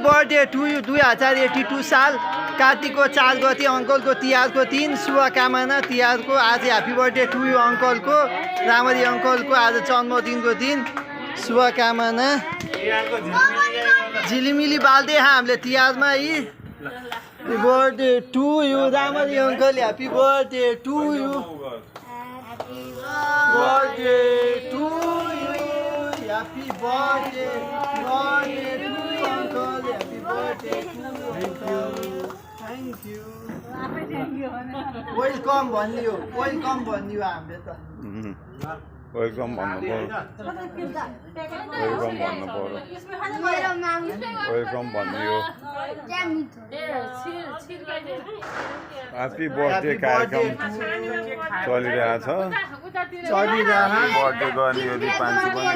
birthday to you 2082 साल कार्तिकको 4 गते अङ्कलको तिहारको दिन शुभकामना तिहारको आज ह्याप्पी बर्थडे टु यु अङ्कलको रामरी अङ्कलको आज जन्मदिनको दिन शुभकामना झिलिमिली बाल्दै हामीले तिहारमा यी बर्थडे टु यु रामरी uncle happy birthday to you birthday to you happy birthday to you uncle happy birthday thank you welcome भन्यो हामीले त वेलकम भन्नु पर्यो वेलकम भन्यो ह्याप्पी बर्थडे कार्यक्रम चलिरहेछ बर्थडे गर्ने यो दिपान्सु पनि